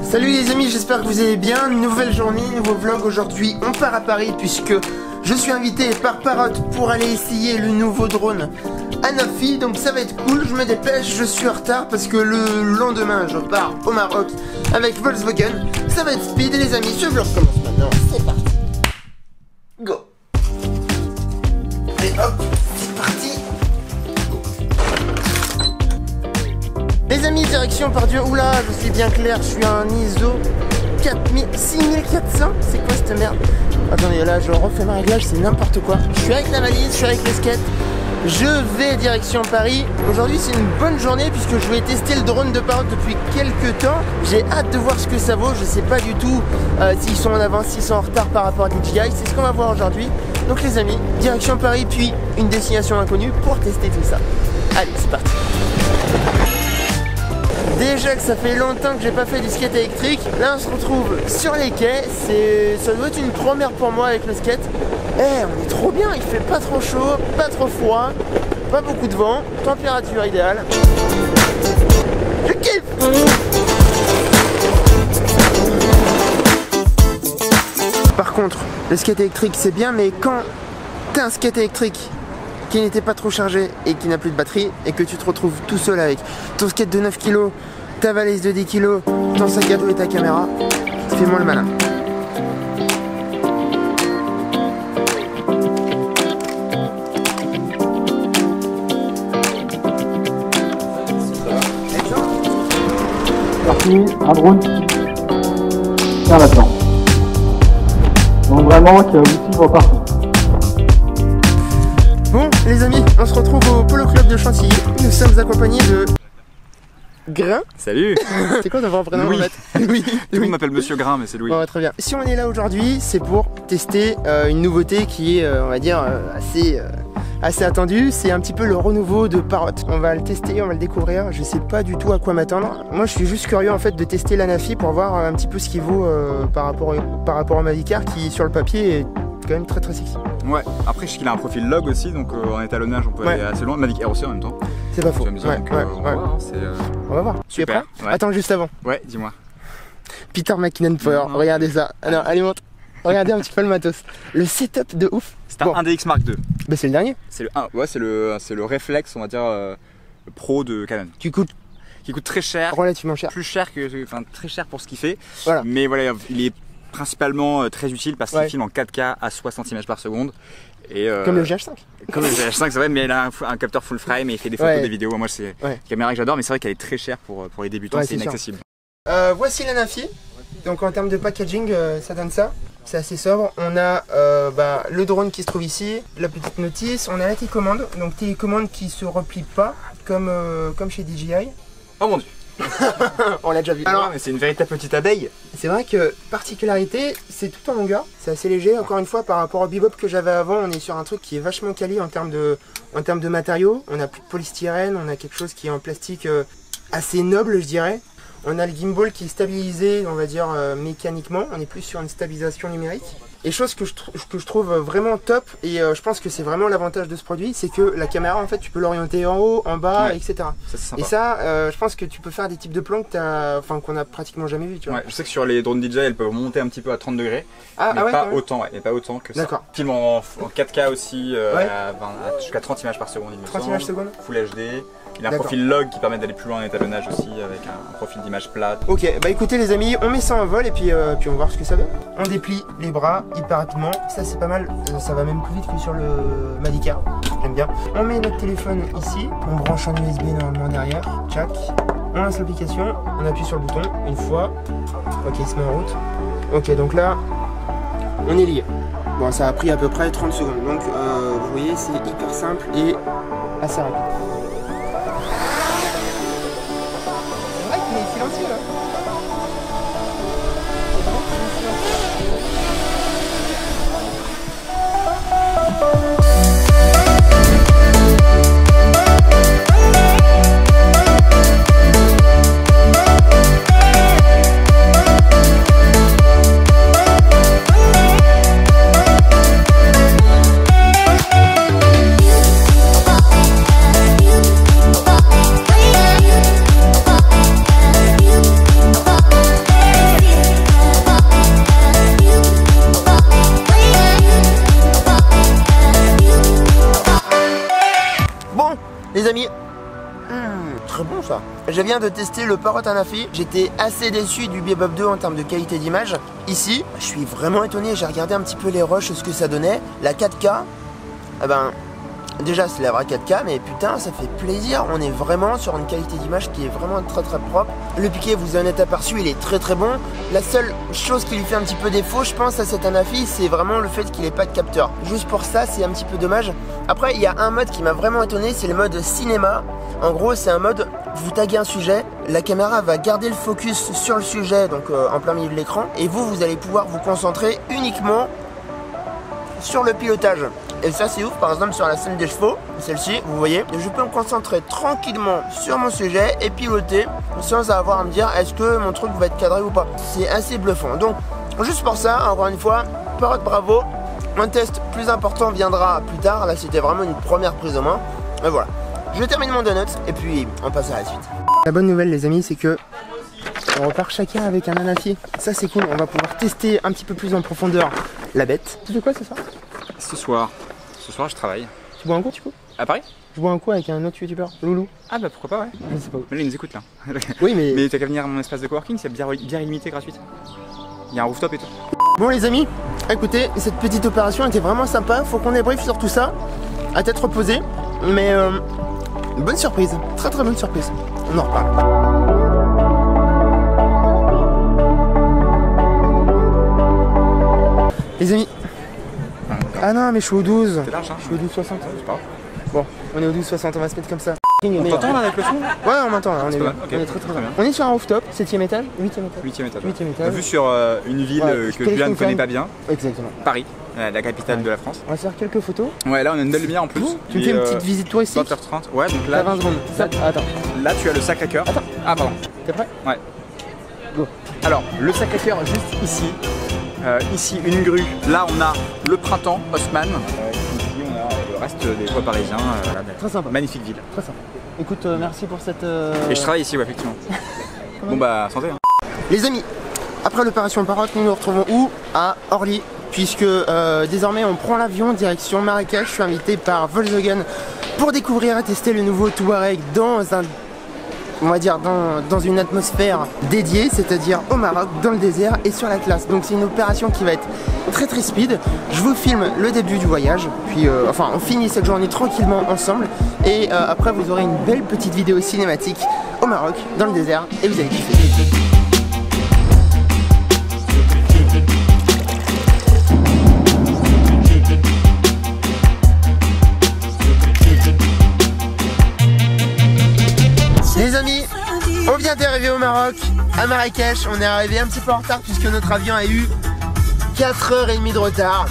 Salut les amis, j'espère que vous allez bien. Nouvelle journée, nouveau vlog. Aujourd'hui on part à Paris puisque je suis invité par Parrot pour aller essayer le nouveau drone Anafi. Donc ça va être cool, je me dépêche, je suis en retard parce que le lendemain je pars au Maroc avec Volkswagen. Ça va être speed et les amis, ce vlog commence maintenant, c'est parti. Go. Et hop, c'est parti. Les amis, direction Pardieu. Oula, je suis bien clair, je suis à un ISO 6400. C'est quoi cette merde? Attendez, là je refais ma réglage, c'est n'importe quoi. Je suis avec la valise, je suis avec les skates. Je vais direction Paris. Aujourd'hui c'est une bonne journée puisque je vais tester le drone de Parrot depuis quelques temps. J'ai hâte de voir ce que ça vaut. Je sais pas du tout s'ils sont en avance, s'ils sont en retard par rapport à DJI. C'est ce qu'on va voir aujourd'hui. Donc les amis, direction Paris puis une destination inconnue pour tester tout ça. Allez, c'est parti. Déjà que ça fait longtemps que j'ai pas fait du skate électrique. Là on se retrouve sur les quais. Ça doit être une première pour moi avec le skate. On est trop bien, il fait pas trop chaud, pas trop froid, pas beaucoup de vent, température idéale. Je kiffe. Par contre, le skate électrique c'est bien, mais quand t'as un skate électrique qui n'était pas trop chargé et qui n'a plus de batterie et que tu te retrouves tout seul avec ton skate de 9 kg, ta valise de 10 kg, ton sac à dos et ta caméra, fais-moi le malin. Parti, un drone tiens là-dedans. Donc vraiment qui a outil pour partout. Bon les amis, on se retrouve au Polo Club de Chantilly. Nous sommes accompagnés de Grain. Salut. C'est quoi d'avoir un prénom Louis. en fait? Louis. Tout le monde m'appelle Monsieur Grain, mais c'est Louis. Bon, très bien. Si on est là aujourd'hui, c'est pour tester une nouveauté qui est, on va dire, assez attendue. C'est un petit peu le renouveau de Parrot. On va le tester, on va le découvrir. Je sais pas du tout à quoi m'attendre. Moi, je suis juste curieux en fait de tester l'Anafi pour voir un petit peu ce qu'il vaut par rapport à Mavicar qui, sur le papier, est quand même très très sexy. Ouais, après je sais qu'il a un profil log aussi, donc en étalonnage on peut aller assez loin. Mavic Air aussi en même temps. C'est pas faux. On va voir. Tu es prêt? Ouais. Attends, juste avant. Ouais, dis-moi. Peter McKinnon Power, regardez ça. Ah non, allez montre. Regardez un petit peu le matos. Le setup de ouf. C'est un DX Mark II. Bah c'est le dernier. C'est le 1, ouais, c'est le réflexe, on va dire, pro de Canon. Qui coûte très cher. Relativement cher. Plus cher que, enfin très cher pour ce qu'il fait. Voilà. Mais voilà, il est principalement très utile parce qu'il filme en 4K à 60 images par seconde. Et comme le GH5. Comme le GH5, c'est vrai, mais il a un capteur full frame et il fait des photos, des vidéos. Moi, c'est une caméra que j'adore, mais c'est vrai qu'elle est très chère pour les débutants, c'est inaccessible. Voici l'Anafi. Donc en termes de packaging, ça donne ça. C'est assez sobre. On a le drone qui se trouve ici, la petite notice. On a la télécommande. Donc télécommande qui se replie pas comme chez DJI. Oh mon dieu. On l'a déjà vu. Alors, mais c'est une véritable petite abeille. C'est vrai que particularité, c'est tout en longueur. C'est assez léger. Encore une fois, par rapport au bebop que j'avais avant, on est sur un truc qui est vachement quali en termes de matériaux. On a plus de polystyrène, on a quelque chose qui est en plastique assez noble, je dirais. On a le gimbal qui est stabilisé, on va dire mécaniquement. On est plus sur une stabilisation numérique. Et chose que je trouve vraiment top, et je pense que c'est vraiment l'avantage de ce produit, c'est que la caméra, en fait, tu peux l'orienter en haut, en bas, etc. Ça, et ça, je pense que tu peux faire des types de plans qu'on a pratiquement jamais vu. Tu vois. Ouais, je sais que sur les drones DJI, elles peuvent monter un petit peu à 30 degrés, mais pas autant que ça. D'accord. Film en 4K aussi, jusqu'à 30 images par seconde. 30 images secondes. Full HD. Il a un profil log qui permet d'aller plus loin en étalonnage aussi, avec un profil d'image plate. Ok, bah écoutez les amis, on met ça en vol et puis on va voir ce que ça donne. On déplie les bras hyper rapidement, ça c'est pas mal, ça va même plus vite que sur le Mavicar, j'aime bien. On met notre téléphone ici, on branche en USB normalement derrière, tchac. On lance l'application, on appuie sur le bouton une fois, ok il se met en route. Ok donc là, on est lié. Bon ça a pris à peu près 30 secondes, donc vous voyez c'est hyper simple et assez rapide. Silencieux là. je viens de tester le Parrot Anafi. J'étais assez déçu du Bebop 2 en termes de qualité d'image. Ici, je suis vraiment étonné. J'ai regardé un petit peu les rushs, ce que ça donnait. La 4K, eh ben, déjà c'est la vraie 4K, mais putain, ça fait plaisir. On est vraiment sur une qualité d'image qui est vraiment très propre. Le piqué, vous en êtes aperçu, il est très bon. La seule chose qui lui fait un petit peu défaut, je pense, à cet Anafi, c'est vraiment le fait qu'il n'ait pas de capteur. Juste pour ça, c'est un petit peu dommage. Après, il y a un mode qui m'a vraiment étonné, c'est le mode cinéma. En gros, c'est un mode, vous taguez un sujet, la caméra va garder le focus sur le sujet, donc en plein milieu de l'écran, et vous allez pouvoir vous concentrer uniquement sur le pilotage. Et ça c'est ouf, par exemple sur la scène des chevaux, celle-ci, vous voyez, je peux me concentrer tranquillement sur mon sujet et piloter sans avoir à me dire est-ce que mon truc va être cadré ou pas. C'est assez bluffant. Donc, juste pour ça, encore une fois, Parrot bravo. Un test plus important viendra plus tard. Là, c'était vraiment une première prise en main. Et voilà. Je termine mon donut et puis on passe à la suite. La bonne nouvelle, les amis, c'est que on repart chacun avec un Anafi. Ça, c'est cool. On va pouvoir tester un petit peu plus en profondeur la bête. Tu fais quoi ce soir? Ce soir, je travaille. Tu bois un coup, du coup? À Paris? Je bois un coup avec un autre youtubeur, Loulou. Ah bah pourquoi pas, ouais. Je sais pas où. Mais là, il nous écoute là. Oui, mais. Mais t'as qu'à venir à mon espace de coworking, c'est bière illimitée gratuite. Il y a un rooftop et tout. Bon, les amis, écoutez, cette petite opération était vraiment sympa. Faut qu'on débriefe sur tout ça, à tête reposée. Mais bonne surprise, très bonne surprise. On en reparle. Les amis. Ah non, mais je suis au 12. C'est large, hein? Je suis au 12,60. C'est pas grave. Bon, on est au 12,60, on va se mettre comme ça. On t'entend là avec le son? Ouais, on m'entend là, on est bien. Okay. On est très bien. On est sur un rooftop, 7ème étage, 8ème étage. 8ème étage. Vu sur une ville que Julien ne connaît pas bien. Exactement. Paris, la capitale de la France. On va faire quelques photos. Ouais, là on a une belle lumière en plus. Tu me fais une petite visite touristique? 20h30. Ouais, donc là. 20 secondes. Attends. Là tu as le Sacré-Cœur. Attends. Ah, pardon. T'es prêt? Ouais. Go. Alors, le Sacré-Cœur juste ici. Ici, une grue. Là, on a le Printemps, Haussmann. Ici, on a le reste des toits parisiens. Très sympa. Magnifique ville. Très sympa. Écoute, merci pour cette. Et je travaille ici, ouais, effectivement. Bon, bah, santé. Hein. Les amis, après l'opération Parrot, nous nous retrouvons où? À Orly. Puisque désormais, on prend l'avion direction Marrakech. Je suis invité par Volkswagen pour découvrir et tester le nouveau Touareg dans un. On va dire dans une atmosphère dédiée, c'est-à-dire au Maroc, dans le désert et sur l'Atlas. Donc c'est une opération qui va être très speed. Je vous filme le début du voyage, puis enfin on finit cette journée tranquillement ensemble et après vous aurez une belle petite vidéo cinématique au Maroc, dans le désert et vous allez kiffer. Les amis, on vient d'arriver au Maroc, à Marrakech. On est arrivé un petit peu en retard puisque notre avion a eu 4h30 de retard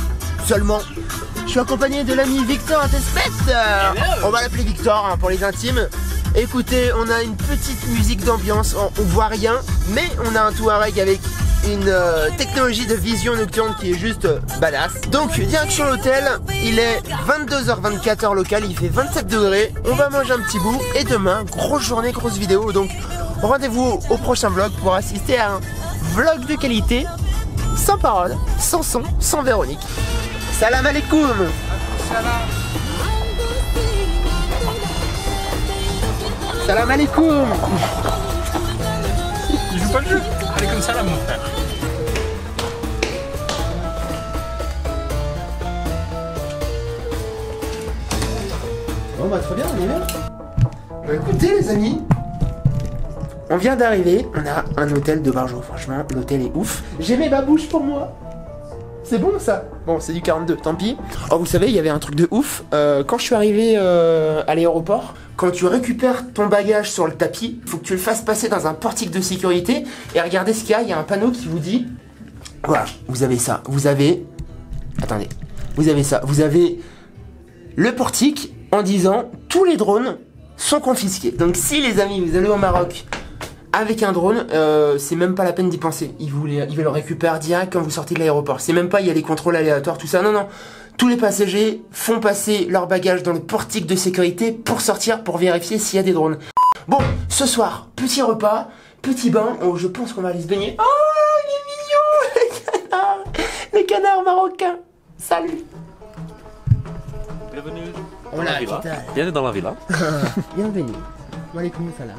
seulement. Je suis accompagné de l'ami Victor Tespet. On va l'appeler Victor hein, pour les intimes. Écoutez, on a une petite musique d'ambiance, on voit rien, mais on a un Touareg avec une technologie de vision nocturne qui est juste badass. Donc direction l'hôtel, il est 22h24 heure locale, il fait 27 degrés, on va manger un petit bout et demain, grosse journée, grosse vidéo. Donc rendez-vous au prochain vlog pour assister à un vlog de qualité, sans parole, sans son, sans Véronique. Salam alaikum. Salam alaikum. Il joue pas le jeu. Allez comme ça là mon frère. Bon bah très bien, on est bien. Bah écoutez les amis, on vient d'arriver, on a un hôtel de Barjo, franchement l'hôtel est ouf. J'ai mes babouches pour moi. C'est bon ça? Bon c'est du 42, tant pis. Oh vous savez il y avait un truc de ouf, quand je suis arrivé à l'aéroport, quand tu récupères ton bagage sur le tapis, il faut que tu le fasses passer dans un portique de sécurité et regardez ce qu'il y a, il y a un panneau qui vous dit, voilà, vous avez ça, vous avez, attendez, vous avez ça, vous avez le portique en disant tous les drones sont confisqués. Donc si les amis vous allez au Maroc avec un drone, c'est même pas la peine d'y penser. Ils vous le récupèrent direct quand vous sortez de l'aéroport. C'est même pas il y a les contrôles aléatoires, tout ça. Non, non. Tous les passagers font passer leur bagage dans le portique de sécurité pour sortir, pour vérifier s'il y a des drones. Bon, ce soir, petit repas, petit bain. Oh, je pense qu'on va aller se baigner. Oh, il est mignon, le canard. Le canard marocain. Salut. Bienvenue. Hola, Bienvenue dans la villa. Bienvenue. Wa alaykoum salam.